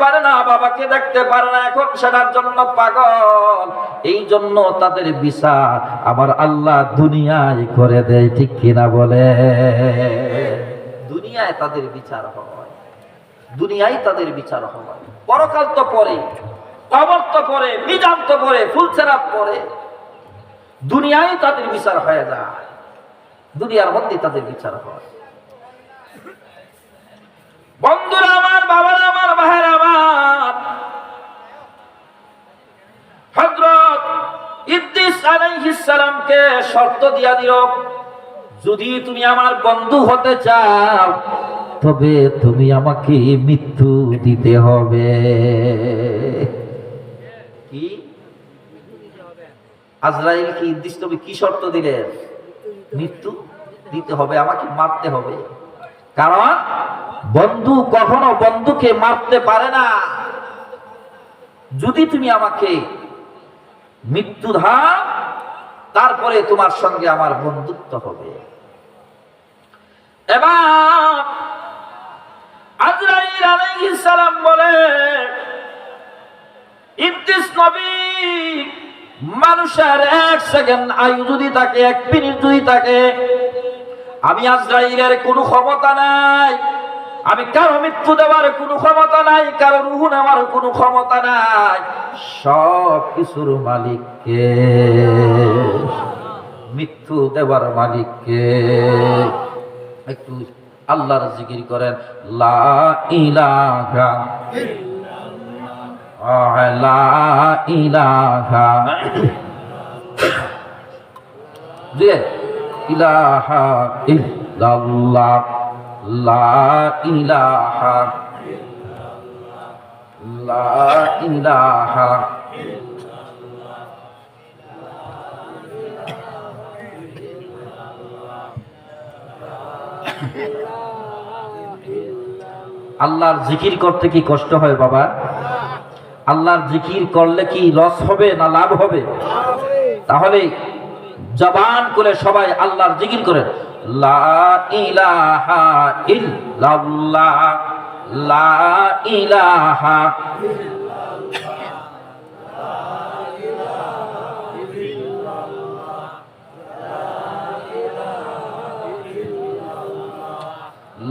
পারে না, বাবাকে দেখতে পারে না, এখন সেটার জন্য পাগল। এই জন্য তাদের বিচার আবার আল্লাহ দুনিয়ায় করে দেয়, ঠিক কিনা বলে? দুনিয়ায় তাদের বিচার হয়, দুনিয়ায় তাদের বিচার হয়। পরকাল তো পরে, কবর তো পরে, মিজান তো পরে, ফুলসেরাত পরে, দুনিয়ায় তাদের বিচার হয়ে যায়, দুনিয়ার মধ্যে তাদের বিচার হয়। বন্ধুরা আমার, বাবারা আমার, ভাইরা আমার, হযরত ইদ্রিস আলাইহিস সালামকে শর্ত দিয়া দিল, যদি তুমি আমার বন্ধু হতে চাও তবে তুমি আমাকে মৃত্যু দিতে হবে। কি আজরাইল কি ইদ্রিস নবী কি শর্ত দিলেন? মৃত্যু দিতে হবে, আমাকে মারতে হবে। কারণ বন্ধু কখনো বন্ধুকে মারতে পারে না। যদি তুমি আমাকে মৃত্যু দাও তারপরে তোমার সঙ্গে আমার বন্ধুত্ব হবে। এবার আজরাইল আলাইহিস সালাম বলে, ইদ্রিস নবী, মানুষের 1 সেকেন্ড আয়ু যদি থাকে, 1 মিনিট যদি থাকে, আমি আজরাইলের কোনো ক্ষমতা নাই, আমি কারো মৃত্যু দেওয়ার কোনো ক্ষমতা নাই, কারো রূহ নেওয়ার কোনো ক্ষমতা নাই। সব কিছুর মালিককে, মৃত্যু দেওয়ার মালিককে। একটু আল্লাহর জিকির করেন, লা ইলাহা ইল্লাল্লাহ, লা ইলাহা ইল্লাল্লাহ, লা ইলাহা, লা ইলাহা। আল্লাহর জিকির করতে কি কষ্ট হয় বাবা? আল্লাহর জিকির করলে কি লস হবে না লাভ হবে? তাহলে জবান করে সবাই আল্লাহর জিকির করেন, লা ইলাহা ইল্লাল্লাহ, লা ইলাহা,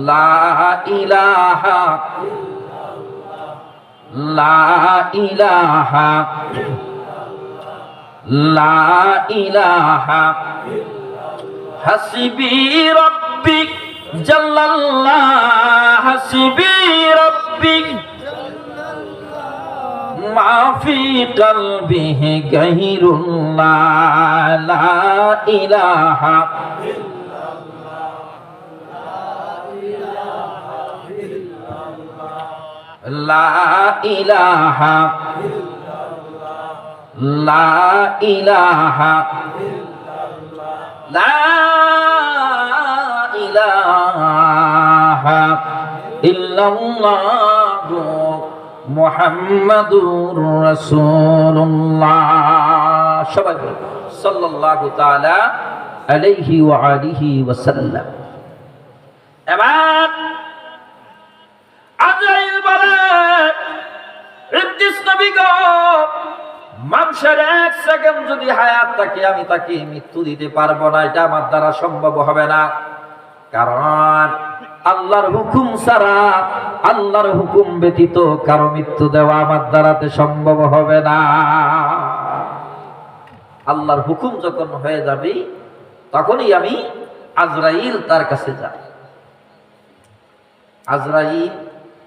লা ইলাহা, লা ইলাহা, লা ইলাহা, হাসবি রব্বি জাল্লাল্লাহ, হাসবি রব্বি মা ফি কলবিহি গায়রুল্লাহ, লা ইলাহা, লা ইলাহা, লা ইলাহা, লা ইলাহা ইল্লাল্লাহ মুহাম্মাদুর রাসূলুল্লাহ। সবাই সাল্লাল্লাহু তাআলা আলাইহি ওয়া আলিহি ওয়া সাল্লাম। এবার আজরাইল বলে, ইদ্রিস নবী গো, মানুষের 1 সেকেন্ড যদি হায়াত থাকে আমি তাকে মৃত্যু দিতে পারবো না, এটা আমার দ্বারা সম্ভব হবে না। কারণ আল্লাহর হুকুম ছাড়া, আল্লাহর হুকুম ব্যতীত কারো মৃত্যু দেওয়া আমার দ্বারাতে সম্ভব হবে না। আল্লাহর হুকুম যখন হয়ে যাবে তখনই আমি আজরাইল তার কাছে যাই। আজরাইল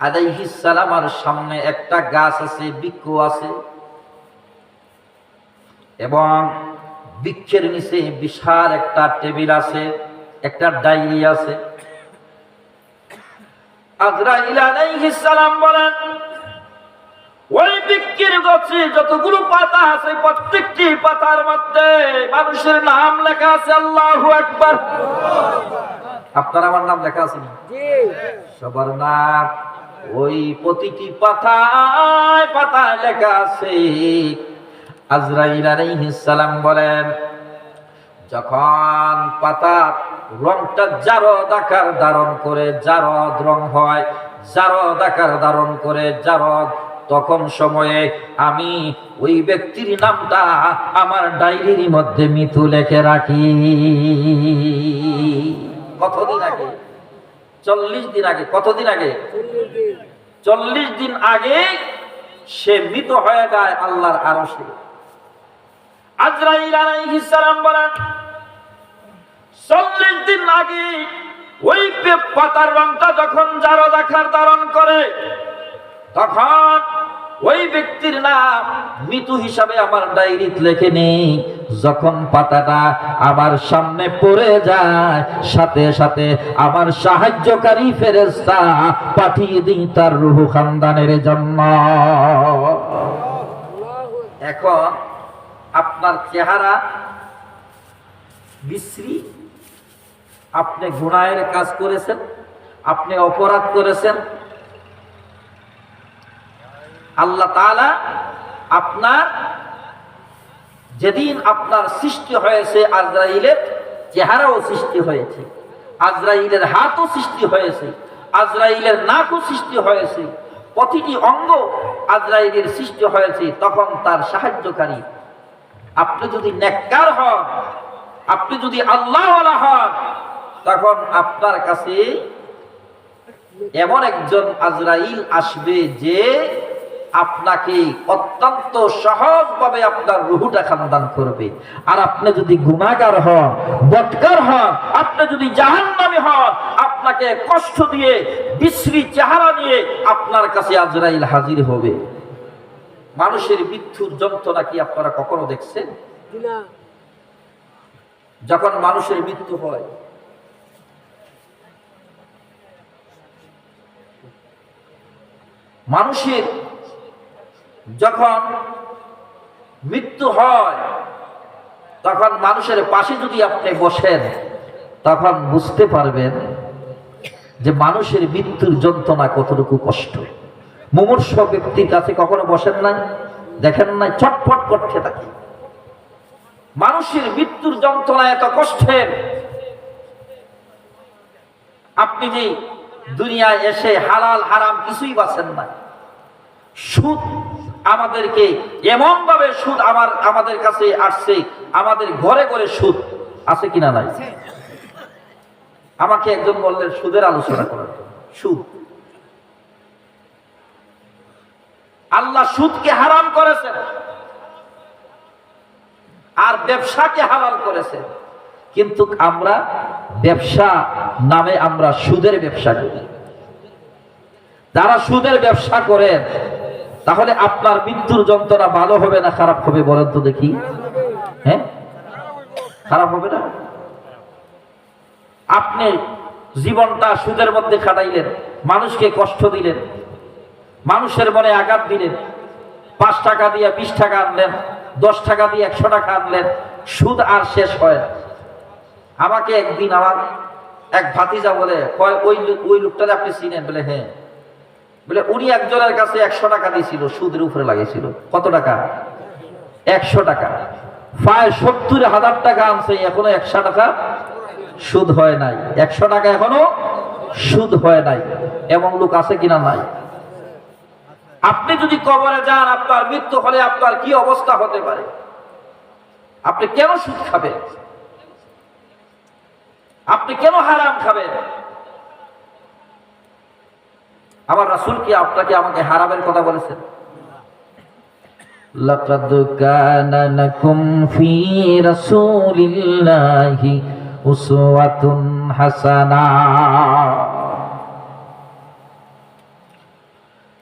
আলাইহিস সালামের সামনে একটা গাছ আছে, বৃক্ষ আছে, এবং বৃক্ষের নিচে বিশাল একটা টেবিল আছে, একটা ডায়েরি আছে। আজরাইল আলাইহিস সালাম বলেন, ওই বৃক্ষের গাছে যতগুলো পাতা আছে প্রত্যেকটি পাতার মধ্যে মানুষের নাম লেখা আছে। আল্লাহু আকবার। আপনার আমার নাম লেখা আছে না? সবার নাম ওই প্রতিটি পাতায় পাতায় লেখা আছে। আজরাইল আলাইহিস সালাম বলেন, যখন পাতা রংটা জারদ আকার ধারণ করে, জারদ রং হয়, জারদ আকার ধারণ করে জারদ, তখন সময়ে আমি ওই ব্যক্তির নামটা আমার ডায়েরির মধ্যে মৃত্যু লিখে রাখি। কতদিন আগে? 40 দিন আগে। কতদিন আগে? 40 দিন আগে সে মৃত হয়ে যায় আল্লাহর আরশে। আজরাইল আলাইহিস সালাম বলেন 40 দিন আগে ওই পাতার রংটা যখন জারদ আকার ধারণ করে, তখন ওই ব্যক্তির নাম মৃত্যু হিসাবে আমার ডায়েরিতে লেখে নেই। যখন পাতাটা আমার সামনে পড়ে যায়, সাথে সাথে আমার সাহায্যকারী ফেরেশতা পাঠিয়ে দিই তার রূহ খানদানের জন্য। এখন আপনার চেহারা বিশ্রী, আপনি গুনাহের কাজ করেছেন, আপনি অপরাধ করেছেন, আল্লাহ তাআলা আপনার যেদিন আপনার সৃষ্টি হয়েছে, আজরাইলের চেহারাও সৃষ্টি হয়েছে, আজরাইলের হাতও সৃষ্টি হয়েছে, আজরাইলের নাকও সৃষ্টি হয়েছে, প্রতিটি অঙ্গ আজরাইলের সৃষ্টি হয়েছে। তখন তার সাহায্যকারী, আপনি যদি নেককার হন, আপনি যদি আল্লাহওয়ালা হন, তখন আপনার কাছে এমন একজন আজরাইল আসবে যে আপনাকে অত্যন্ত সহজভাবে আপনার রূহটা খানদান করবে। আর আপনি যদি গুনাহগার হন, বদকার হন, আপনি যদি জাহান্নামী হন, আপনাকে কষ্ট দিয়ে বিশ্রী চেহারা নিয়ে আপনার কাছে আজরাইল হাজির হবে। মানুষের মৃত্যুর যন্ত্রণা কি আপনারা কখনো দেখছেন? যখন মানুষের মৃত্যু হয়, মানুষের যখন মৃত্যু হয়, তখন মানুষের পাশে যদি আপনি বসেন, তখন বুঝতে পারবেন যে মানুষের মৃত্যুর যন্ত্রণা কতটুকু কষ্ট। মুমূর্ষ ব্যক্তির কাছে কখনো বসেন নাই, দেখেন নাই, ছটফট করতে থাকে। মানুষের মৃত্যুর যন্ত্রণা এত কষ্টের, আপনি যে দুনিয়ায় এসে হালাল হারাম কিছুই বাঁচেন না। সুদ আমাদেরকে এমন ভাবে সুদ আমাদের কাছে আসছে, আমাদের ঘরে ঘরে সুদ আছে কিনা নাই। আমাকে একজন বললেন সুদের আলোচনা করার জন্য। সুদ, আল্লাহ সুদকে হারাম করেছেন আর ব্যবসাকে হালাল করেছেন, কিন্তু আমরা ব্যবসা নামে আমরা সুদের ব্যবসা করি। যারা সুদের ব্যবসা করেন, তাহলে আপনার মৃত্যুর যন্ত্রণা ভালো হবে না খারাপ হবে বলেন তো দেখি? হ্যাঁ, খারাপ হবে না? আপনি জীবনটা সুদের মধ্যে কাটাইলেন, মানুষকে কষ্ট দিলেন, মানুষের মনে আঘাত দিলেন, 5 টাকা দিয়ে 20 টাকা আনলেন, 10 টাকা দিয়ে 100 টাকা আনলেন, সুদ আর শেষ হয় না। আমাকে একদিন আমার এক ভাতিজা বলে, ওই লোকটারে আপনি চিনেন? বলে হ্যাঁ। বলে উনি একজনের কাছে 100 টাকা দিয়েছিল, সুদের উপরে লাগিয়েছিল। কত টাকা? 100 টাকা। প্রায় 70,000 টাকা আনছে, এখনো 100 টাকা সুদ হয় নাই। 100 টাকা এখনো সুদ হয় নাই। এমন লোক আছে কিনা? নাই। আপনি যদি কবরে যান, আপনার মৃত্যু হলে আপনার কি অবস্থা হতে পারে? আপনি কেন সুদ খাবেন? আপনি কেন হারাম খাবেন? আমার রাসূল কি আপনাকে আমাকে হারামের কথা বলেছেন? লাকাদ কানা লাকুম ফি রাসূলিল্লাহি উসওয়াতুন হাসানাহ।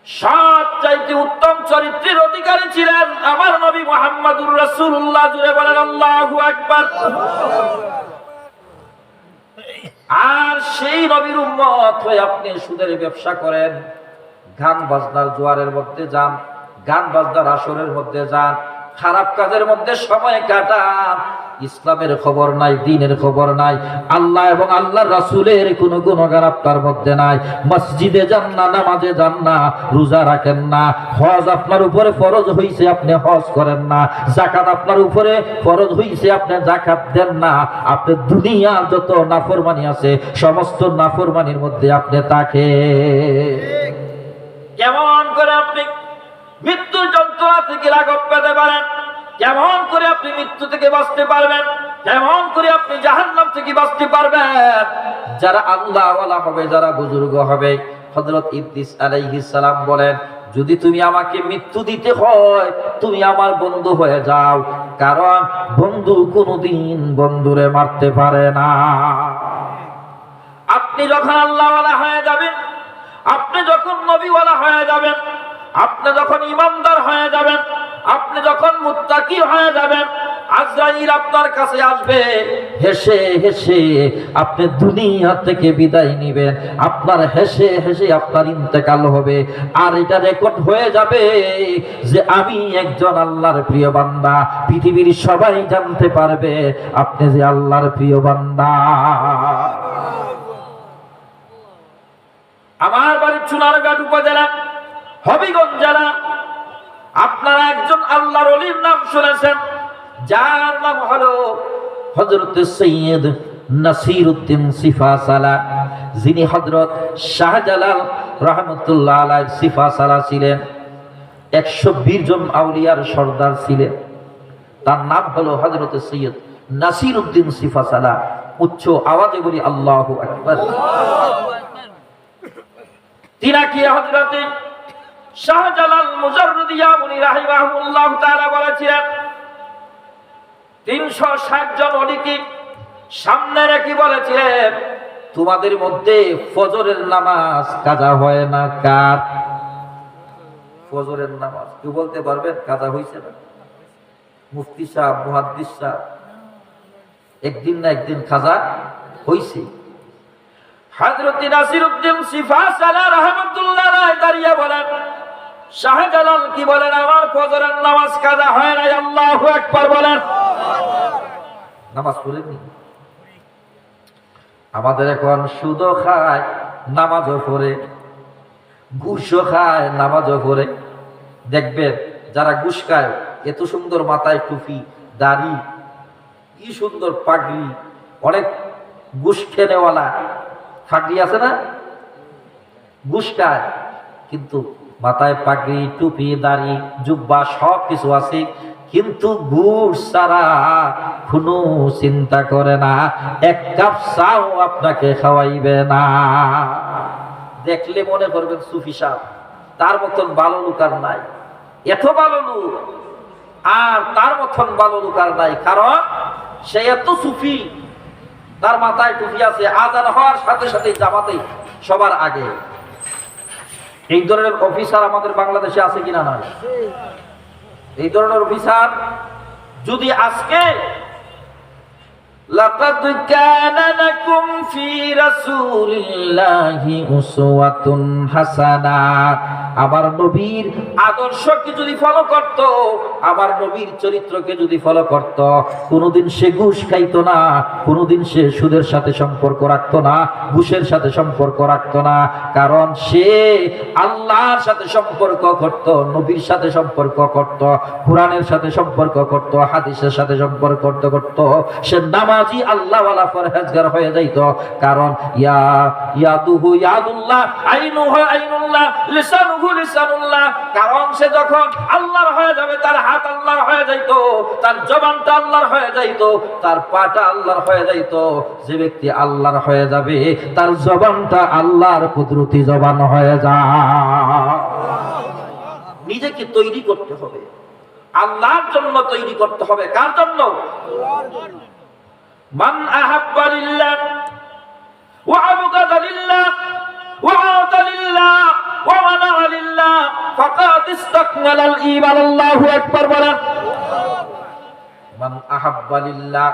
সবচাইতে উত্তম চরিত্রের অধিকারী ছিলেন আমার নবী মুহাম্মদুর রাসূলুল্লাহ। জুড়ে বলেন আল্লাহু আকবার। আর সেই নবীর উম্মত হয়ে আপনি সুদের ব্যবসা করেন, গান বাজনার জোয়ারের মধ্যে যান, গান বাজনার আসরের মধ্যে যান, খারাপ কাজের মধ্যে সময় কাটান, ইসলামের খবর নাই, দ্বীনের খবর নাই, আল্লাহ এবং আল্লাহর রাসূলের কোনো গুণগান আপনার মধ্যে নাই। মসজিদে যান না, নামাজে যান না, রোজা রাখেন না, হজ আপনার উপরে ফরজ হইছে আপনি হজ করেন না, যাকাত আপনার উপরে ফরজ হইছে আপনি যাকাত দেন না, আপনি দুনিয়ার যত নাফরমানি আছে সমস্ত নাফরমানির মধ্যে আপনি থাকে। কেমন করে আপনি মৃত্যুর যন্ত্রণা থেকে লাঘব পেতে পারেন, কেমন করে আপনি মৃত্যু থেকে বাঁচতে পারবেন, কেমন করে আপনি জাহান্নাম থেকে বাঁচতে পারবেন। যারা আল্লাহ ওয়ালা হবে, যারা বুজুর্গ হবে, হযরত ইদ্রিস আলাইহিস সালাম বলেন, যদি তুমি আমাকে মৃত্যু দিতে হয় তুমি আমার বন্ধু হয়ে যাও, কারণ বন্ধু কোনোদিন বন্ধুরে মারতে পারে না। আপনি যখন আল্লাহওয়ালা হয়ে যাবেন, আপনি যখন নবীওয়ালা হয়ে যাবেন, আপনি যখন ইমানদার হয়ে যাবেন, আপনি যখন মুত্তাকি হয়ে যাবেন, আজরাইল আপনার কাছে আসবে, হেসে হেসে আপনি দুনিয়া থেকে বিদায় নেবেন, আপনার হেসে হেসে আপনার ইন্তেকাল হবে, আর এটা রেকর্ড হয়ে যাবে যে আমি একজন আল্লাহর প্রিয় বান্দা। পৃথিবীর সবাই জানতে পারবে আপনি যে আল্লাহর প্রিয় বান্দা। আমার বাড়ি চুনারঘাট উপজেলা, হবিগঞ্জ জেলা। আপনারা একজন আল্লাহর ওলির নাম শুনেছেন, যার নাম হলো হযরত সৈয়দ নাসিরউদ্দিন সিফাসালা, যিনি হযরত শাহজালাল রাহমাতুল্লাহ আলাইহি সিফাসালা ছিলেন। 120 জন আউলিয়ার সর্দার ছিলেন। তার নাম হলো হযরত সৈয়দ নাসিরউদ্দিন সিফাসালা। উচ্চ আওয়াজে বলি আল্লাহু আকবার। তিনাকে হযরত শাহজালাল মুজাররিদিয়া মুনি রাহিমাহুল্লাহ তাআলা বলেছিলেন, 360 জন ওলিকে সামনে রেখে বলেছিলেন, তোমাদের মধ্যে ফজরের নামাজ কাজা হয় না কার? ফজরের নামাজ কেউ বলতে পারবেন কাজা হয়েছে না? মুফতি সাহেব, মুহাদ্দিস সাহেব, একদিন না একদিন কাজা হয়েছে। হযরত নাসিরউদ্দিন সিফাসালা রাহমাতুল্লাহ আলাইহি দাঁড়িয়ে বলেন, শাহজালাল কি বলেন, আমার ফজরের নামাজ কাজা হয় না। আল্লাহু আকবার বলেন। নামাজ পড়েননি? আমাদের এখন সুদও খায় নামাজও পড়ে, ঘুষও খায় নামাজও পড়ে। দেখবেন যারা ঘুষ খায়, এত সুন্দর মাথায় টুপি, দাড়ি, কি সুন্দর পাগড়ি, অনেক ঘুষ খেনেওয়ালা পাগড়ি আছে না, ঘুষ খায়, কিন্তু মাথায় পাগড়ি, টুপি, দাড়ি, জুব্বা সব কিছু আছে, কিন্তু ঘুষ ছাড়া কোনো চিন্তা করে না, এক কাপ চাও আপনাকে খাওয়াইবে না। দেখলে মনে করবেন সুফি সাহেব, তার মতন ভালো লোক আর নাই। এত ভালো লোক, আর তার মতন ভালো লোক আর নাই, কারণ সে এত সুফি, তার মাথায় টুপি আছে, আজান হওয়ার সাথে সাথে জামাতে সবার আগে। এই ধরনের অফিসার আমাদের বাংলাদেশে আছে কিনা? না। এই ধরনের অফিসার যদি আজকে লাকাদ কানা লাকুম ফি রাসূলিল্লাহি উসওয়াতুন হাসানা, আমার নবীর আদর্শকে যদি ফলো করত, আমার নবীর চরিত্রকে যদি ফলো করত, কোনোদিন সে ঘুষ খাইতো না, কোনোদিন সে সুদের সাথে সম্পর্ক রাখতো না, ঘুষের সাথে সম্পর্ক রাখতো না, কারণ সে আল্লাহর সাথে সম্পর্ক করত, নবীর সাথে সম্পর্ক করত, কোরআনের সাথে সম্পর্ক করত, হাদিসের সাথে সম্পর্ক করত। সে নামাজি আল্লাহওয়ালা পরহেজগার হয়ে যাইত, কারণ ইয়াদুহু ইয়াদুল্লাহ, আইনুহু আইনুল্লাহ, লিসানুহু লিসানুল্লাহ। কারণ সে যখন আল্লাহর হয়ে যাবে, তার হাত আল্লাহর হয়ে যাইত, তার জবানটা আল্লাহর হয়ে যাইত, তার পাটা আল্লাহর হয়ে যাইত। যে ব্যক্তি আল্লাহর হয়ে যাবে, তার জবানটা আল্লাহর কুদরতি জবান হয়ে যায়। নিজেকে তৈরি করতে হবে, আল্লাহর জন্য তৈরি করতে হবে। কার জন্য? মান আহাব্বা লিল্লাহ ওয়া আবগাদা লিল্লাহ ওয়া আতা লিল্লাহ ওয়া মানা লিল্লাহ ফাকাদ ইসতাকমালাল ঈমান। আল্লাহু আকবার বলেন। মান আহাব্বা লিল্লাহ,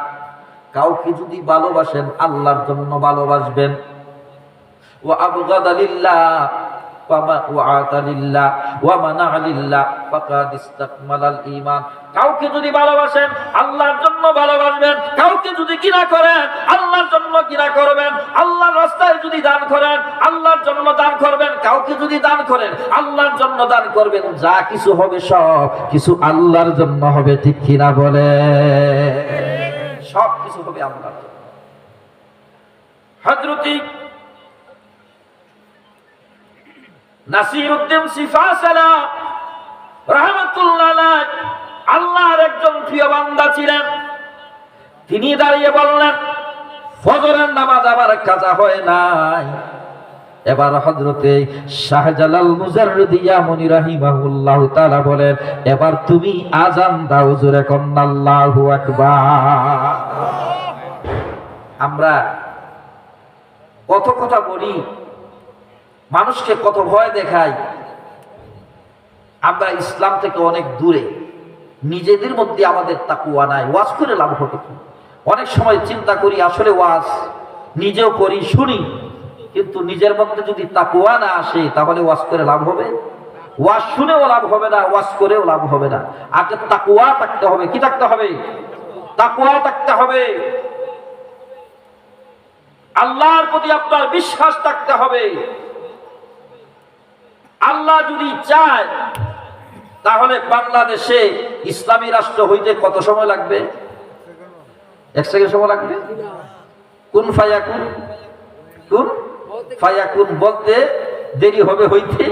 কাউকে যদি ভালোবাসেন আল্লাহর জন্য ভালোবাসবেন। ওয়া আবগাদা লিল্লাহ ওয়া আতা লিল্লাহ ওয়া মানা লিল্লাহ ফাকাদ ইসতাকমালাল ঈমান। কাউকে যদি ভালোবাসেন আল্লাহর জন্য ভালোবাসবেন, কাউকে যদি ঘৃণা করেন আল্লাহর জন্য ঘৃণা করবেন, আল্লাহর রাস্তায় যদি দান করেন আল্লাহর জন্য দান করবেন, কাউকে যদি দান করেন আল্লাহর জন্য দান করবেন। যা কিছু হবে সব কিছু আল্লাহর জন্য হবে, ঠিক কিনা বলে? সব কিছু হবে আল্লাহর জন্য। হযরত নাসিরউদ্দিন সিফাসালা রাহমাতুল্লাহ আলাইহি আল্লাহর একজন প্রিয় বান্দা ছিলেন। তিনি দাঁড়িয়ে বললেন, ফজরের নামাজ আবার কাজা হয় নাই। এবার হযরতে শাহজালাল মুজাররিদি ইয়ামনি রাহিমাহুল্লাহ তাআলা বলেন, এবার তুমি আযান দাও, জোরে কোন আল্লাহু আকবার। আমরা কত কথা বলি, মানুষকে কত ভয় দেখাই, আমরা ইসলাম থেকে অনেক দূরে। নিজেদের মধ্যে আমাদের তাকওয়া নাই। ওয়াজ করে লাভ হবে কি? অনেক সময় চিন্তা করি আসলে ওয়াজ নিজেও করি, শুনি, কিন্তু নিজের মধ্যে যদি তাকওয়া না আসে তাহলে ওয়াজ করে লাভ হবে? ওয়াজ শুনেও লাভ হবে না, ওয়াজ করেও লাভ হবে না। আগে তাকওয়া থাকতে হবে। কি থাকতে হবে? তাকওয়া থাকতে হবে। আল্লাহর প্রতি আপনার বিশ্বাস থাকতে হবে। আল্লাহ যদি চায় তাহলে বাংলাদেশে ইসলামী রাষ্ট্র হইতে কত সময় লাগবে? 1 সেকেন্ড সময় লাগবে। কুন ফায়াকুন, কুন ফায়াকুন বলতে দেরি হবে, হইতে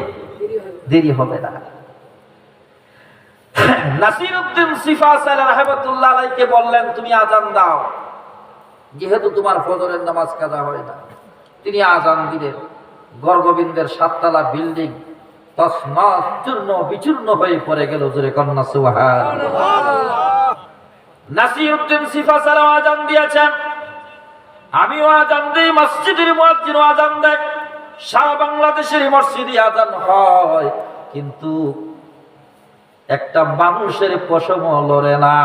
দেরি হবে না। নাসিরউদ্দিন সিফাসালা রাহমাতুল্লাহ আলাইহিকে বললেন, তুমি আযান দাও, যেহেতু তোমার ফজরের নামাজ কাজা হয় না। তিনি আযান দিলেন। গর্গবিন্দের 7 তলা বিল্ডিং তছনছ চূর্ণ বিচূর্ণ হয়ে পড়ে গেল। জোরে কন্যা সুবহানাল্লাহ। নাসিরউদ্দিন সিফাসালা আযান দিয়েছেন, আমিও আযান দিই, মসজিদের মুয়াজ্জিনও আযান দেয়, সারা বাংলাদেশের মসজিদে আযান হয়, কিন্তু একটা মানুষের পশম লড়ে না।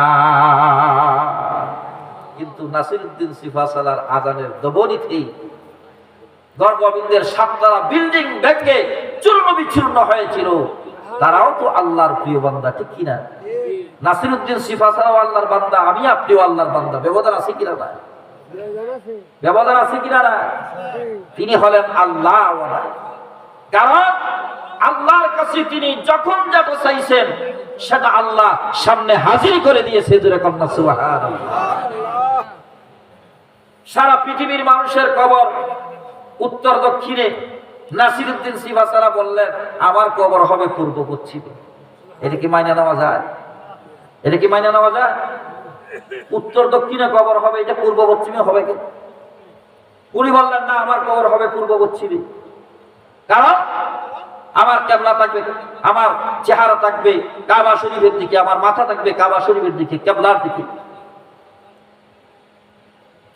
কিন্তু নাসিরউদ্দিন সিফাসালার আযানের দবনিতেই গর্গবিন্দের 7 তলা বিল্ডিং ভেঙে চূর্ণ বিচূর্ণ হয়েছিল। তারাও তো আল্লাহর প্রিয় বান্দা, ঠিক কিনা? নাসিরউদ্দিন সিফাসালাও আল্লাহর বান্দা, আমি আপনিও আল্লাহর বান্দা। ব্যবধান আছে কিনা না? ব্যবধান আছে কিনা না? তিনি হলেন আল্লাহ ওয়ালা। কারণ আল্লাহর কাছে তিনি যখন যেটা চাইছেন সেটা আল্লাহ সামনে হাজির করে দিয়েছে। জোরে কন্যা সুবহানাল্লাহ। সারা পৃথিবীর মানুষের কবর উত্তর দক্ষিণে। নাসিরউদ্দিন সিফাসালা বললেন, আমার কবর হবে পূর্ব পশ্চিমে। এটা কি মাইনা নেওয়া যায়? এটা কি মাইনা নেওয়া যায়? উত্তর দক্ষিণে কবর হবে, এটা পূর্ব পশ্চিমে হবে কি? উনি বললেন, না, আমার কবর হবে পূর্ব পশ্চিমে। কারণ আমার কিবলা থাকবে, আমার চেহারা থাকবে কাবা শরীফের দিকে, আমার মাথা থাকবে কাবা শরীফের দিকে, কিবলার দিকে।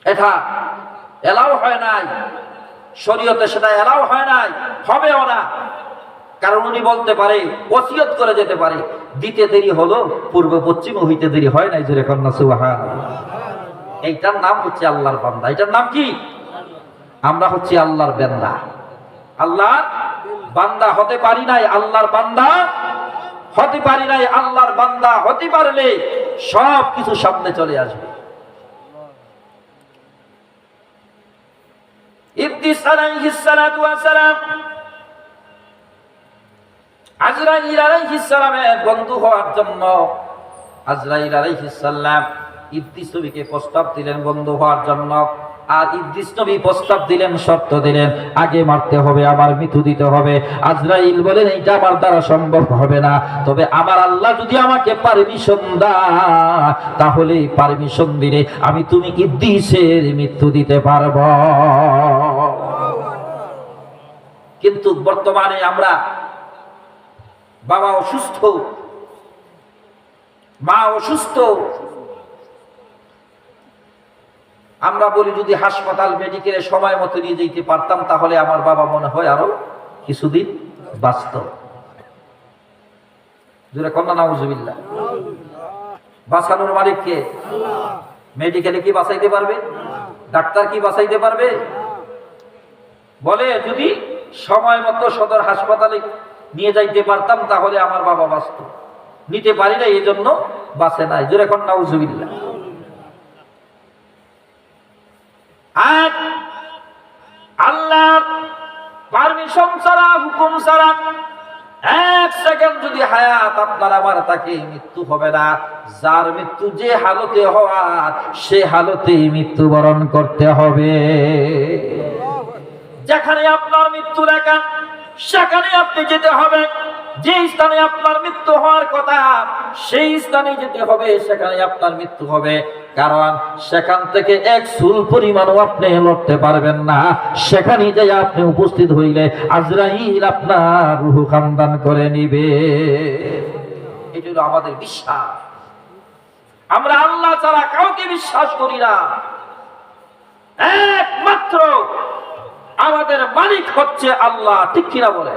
এটা এলাও হয় নাই শরীয়তে, সেটা এলাও হয় নাই, হবেও না। কারণ উনি বলতে পারে, ওসিয়ত করে যেতে পারে, দিতে দেরি হলো, পূর্ব পশ্চিম হইতে দেরি হয় নাই। জোরে কন্যা সুবহানাল্লাহ। এইটার নাম হচ্ছে আল্লাহর বান্দা। এটার নাম কি? আমরা হচ্ছে আল্লাহর বান্দা। আল্লাহর বান্দা হতে পারি নাই, আল্লাহর বান্দা হতে পারি নাই। আল্লাহর বান্দা হতে পারলে সব কিছু সামনে চলে আসবে। ইবলিস আলাইহিস সালাতু ওয়াস সালাম আজরাইল আলাইহিস সালামের বন্ধু হওয়ার জন্য আজরাইল আলাইহিস সালাম ইবলিস নবীকে প্রস্তাব দিলেন বন্ধু হওয়ার জন্য। আর ইবলিস নবী প্রস্তাব দিলেন, শর্ত দিলেন, আগে মারতে হবে, আমার মৃত্যু দিতে হবে। আজরাইল বলেন, এইটা আমার দ্বারা সম্ভব হবে না, তবে আমার আল্লাহ যদি আমাকে পারমিশন দেয় তাহলে পারমিশন দিলে আমি তুমি ইবলিসের মৃত্যু দিতে পারবো। কিন্তু বর্তমানে আমরা, বাবা অসুস্থ, মা অসুস্থ, আমরা বলি যদি হাসপাতাল মেডিকেলে সময় মতো নিয়ে যেতে পারতাম তাহলে আমার বাবা মনে হয় আরো কিছুদিন বাঁচত। জোরে কন্যা নাউজুবিল্লাহ। বাঁচানোর মালিক কে? মেডিকেলে কি বাঁচাইতে পারবে? ডাক্তার কি বাঁচাইতে পারবে? বলে যদি সময় মতো সদর হাসপাতালে নিয়ে যাইতে পারতাম তাহলে আমার বাবা বাঁচত। নিতে পারি না, এই জন্য বাঁচে নাই। জোরে কন্যা নাউজুবিল্লাহ। আর আল্লাহ পারমিশন ছাড়া, হুকুম ছাড়া 1 সেকেন্ড যদি হায়াত আপনার আমার তাকে মৃত্যু হবে না। যার মৃত্যু যে হালতে হওয়ার সে হালতে মৃত্যুবরণ করতে হবে। যেখানে আপনার মৃত্যু লেখা সেখানে আপনি যেতে হবে। যে স্থানে আপনার মৃত্যু হওয়ার কথা সেই স্থানে যেতে হবে, সেখানে আপনার মৃত্যু হবে। কারণ সেখান থেকে এক চুল পরিমাণও আপনি লড়তে পারবেন না। সেখানে যাই আপনি উপস্থিত হইলে আজরাইল আপনার রূহ খানদান করে নিবে। এটা হলো আমাদের বিশ্বাস। আমরা আল্লাহ ছাড়া কাউকে বিশ্বাস করি না। একমাত্র আমাদের মালিক হচ্ছে আল্লাহ, ঠিক কিনা বলে?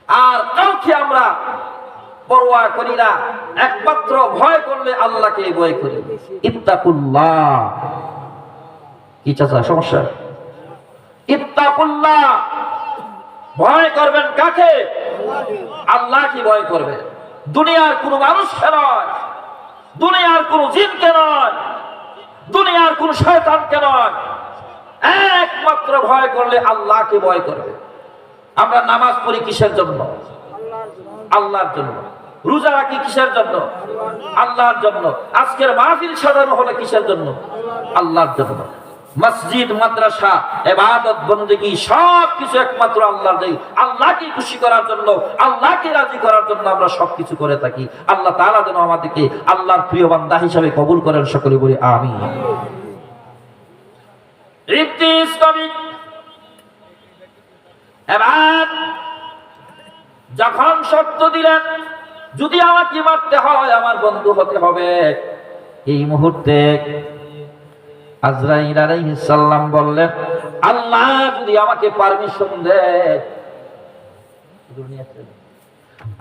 আর কাউকে আমরা পরোয়া করি না। একমাত্র ভয় করলে আল্লাহকে ভয় করি। ইত্তাকুল্লাহ। কি চাচা সমস্যা? ইত্তাকুল্লাহ, ভয় করবেন কাকে? আল্লাহকে ভয় করবেন। দুনিয়ার কোন মানুষকে নয়, দুনিয়ার কোন জিনকে নয়, দুনিয়ার কোন শয়তানকে নয়। একমাত্র ভয় করলে আল্লাহকে ভয় করবে। আমরা নামাজ পড়ি কিসের জন্য? আল্লাহর জন্য। রোজা রাখি কিসের জন্য? আল্লাহর জন্য। আজকের মাহফিল সাজানো হলো কিসের জন্য? আল্লাহর জন্য। মসজিদ, মাদ্রাসা, ইবাদত, বندگی সবকিছু একমাত্র আল্লাহর জন্য। আল্লাহকে খুশি করার জন্য, আল্লাহকে রাজি করার জন্য আমরা সবকিছু করে থাকি। আল্লাহ তাআলা যেন আমাদেরকে আল্লাহর প্রিয় বান্দা হিসেবে কবুল করেন। সকলে বলি আমিন। ইদ্রিস নবী এবার যখন শর্ত দিলেন, যদি আমাকে মারতে হয় আমার বন্ধু হতে হবে, এই মুহূর্তে আজরাইল আলাইহিস সালাম বললেন, আল্লাহ যদি আমাকে পারমিশন দেয়,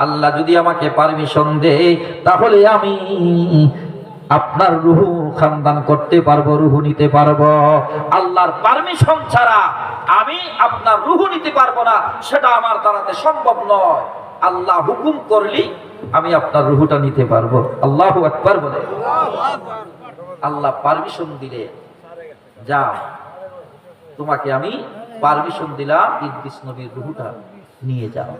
আল্লাহ যদি আমাকে পারমিশন দেয়, তাহলে আমি আপনার রূহ খানদান করতে পারবো, রূহ নিতে পারবো। আল্লাহর পারমিশন ছাড়া আমি আপনার রূহ নিতে পারবো না, সেটা আমার দ্বারাতে সম্ভব নয়। আল্লাহ হুকুম করলি আমি আপনার রূহটা নিতে পারবো। আল্লাহু আকবার বলে। আল্লাহ পারমিশন দিলে, যাও তোমাকে আমি পারমিশন দিলাম ইদ্রিস নবীর রূহটা নিয়ে যাও।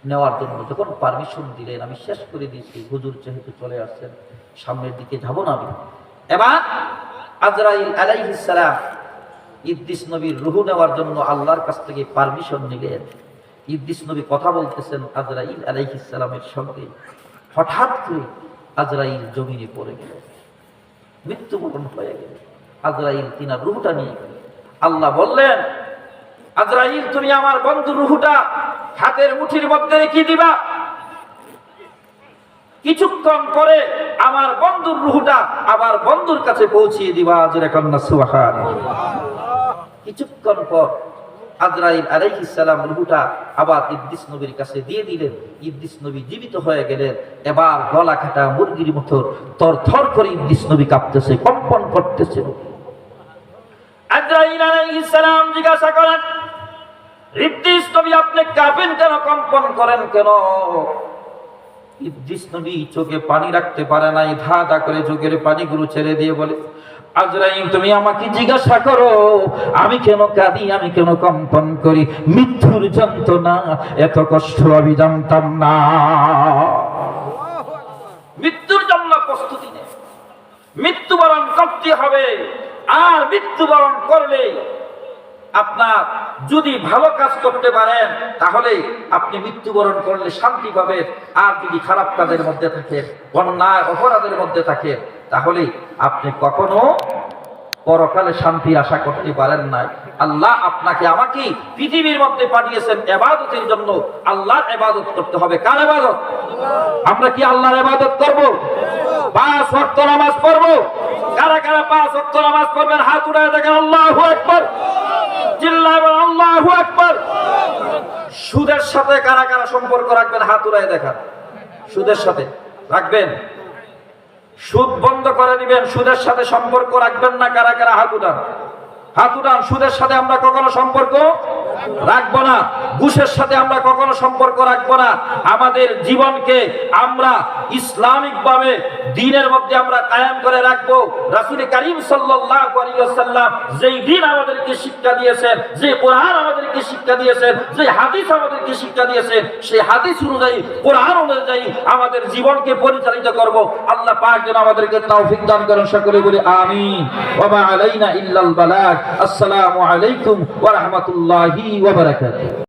নেওয়ার জন্য যখন পারমিশন দিলেন, আমি শেষ করে দিয়েছি, হুজুর যেহেতু চলে আসছেন, সামনের দিকে যাব না আমি। এবার আজরাইল আলাইহিস সালাম ইদ্রিস নবীর রূহ নেওয়ার জন্য আল্লাহর কাছ থেকে পারমিশন নিলেন। ইদ্রিস নবী কথা বলতেছেন আজরাইল আলাইহিস সালামের সঙ্গে। হঠাৎ করে আজরাইল জমিনে পড়ে গেল, মৃত্যুবরণ হয়ে গেল। আজরাইল তিনার রূহটা নিয়ে গেল। আল্লাহ বললেন, আজরাইল তুমি আমার বন্ধুর রূহটা হাতের মুঠির মধ্যে রেখে দিবা। কিছুক্ষণ পরে আমার বন্ধুর রূহটা আবার বন্ধুর কাছে পৌঁছিয়ে দিবা। যেরকম না সুবহানাল্লাহ। কিছুক্ষণ পর আজরাইল আলাইহিস সালাম রূহটা আবার ইদ্রিস নবীর কাছে দিয়ে দিলেন। ইদ্রিস নবী জীবিত হয়ে গেলেন। এবার গলা কাটা মুরগির মতো থরথর করে ইদ্রিস নবী কাঁপতেছে, কম্পন করতেছে। আজরাইল আলাইহিস সালাম জিজ্ঞাসা করেন, ইদ্রিস নবী আপনি কাঁপেন কেন, কম্পন করেন কেন? ইদ্রিস নবী চোখে পানি রাখতে পারে নাই, ধা ধা করে চোখের পানিগুলো ছেড়ে দিয়ে বলে, আজরাইল তুমি আমাকে জিজ্ঞাসা করো আমি কেন কাঁদি, আমি কেন কম্পন করি? মৃত্যুর যন্ত্রণা এত কষ্ট আমি জানতাম না। মৃত্যুর জন্য প্রস্তুতি নেই, মৃত্যুবরণ করতে হবে। আর মৃত্যুবরণ করলে আপনার যদি ভালো কাজ করতে পারেন তাহলে আপনি মৃত্যুবরণ করলে শান্তি পাবেন। আর যদি খারাপ কাজের মধ্যে থাকেন, অন্যায় অপরাধের মধ্যে থাকেন, তাহলে আপনি কখনো পরকালে শান্তি আশা করতে পারেন না। আল্লাহ আপনাকে আমাকে পৃথিবীর মধ্যে পাঠিয়েছেন ইবাদতের জন্য। আল্লাহর ইবাদত করতে হবে। কার ইবাদত? আমরা কি আল্লাহর ইবাদত করব? 5 ওয়াক্ত নামাজ পড়ব। কারা কারা 5 ওয়াক্ত নামাজ পড়বেন হাত উঠায় দেখেন। আল্লাহু আকবার। চিল্লায় বলেন আল্লাহু আকবার। সুদের সাথে কারা কারা সম্পর্ক রাখবেন হাত উঠায় দেখান। সুদের সাথে রাখবেন? সুদ বন্ধ করে দিবেন, সুদের সাথে সম্পর্ক রাখবেন না। কারা কারা হাত উঠান? হাত উঠান। সুদের সাথে আমরা কখনো সম্পর্ক রাখবো না। ঘুষের সাথে আমরা কখনো সম্পর্ক রাখবো না। আমাদের জীবনকে আমরা ইসলামিক ভাবে দ্বীনের মধ্যে আমরা কায়েম করে রাখবো। রাসূল কারীম সাল্লাল্লাহু আলাইহি ওয়াসাল্লাম যেই দ্বীন আমাদেরকে শিক্ষা দিয়েছেন, যে কোরআন আমাদেরকে শিক্ষা দিয়েছেন, যে হাদিস আমাদেরকে শিক্ষা দিয়েছেন, সেই হাদিস অনুযায়ী, কোরআন অনুযায়ী আমাদের জীবনকে পরিচালিত করব। আল্লাহ পাক যেন আমাদেরকে তৌফিক দান করেন। সকলে বলি আমিন। ওয়া মা আলাইনা ইল্লাল বালাগ। আসসালামু আলাইকুম ওয়া রাহমাতুল্লাহি ওয়া বারাকাতুহু।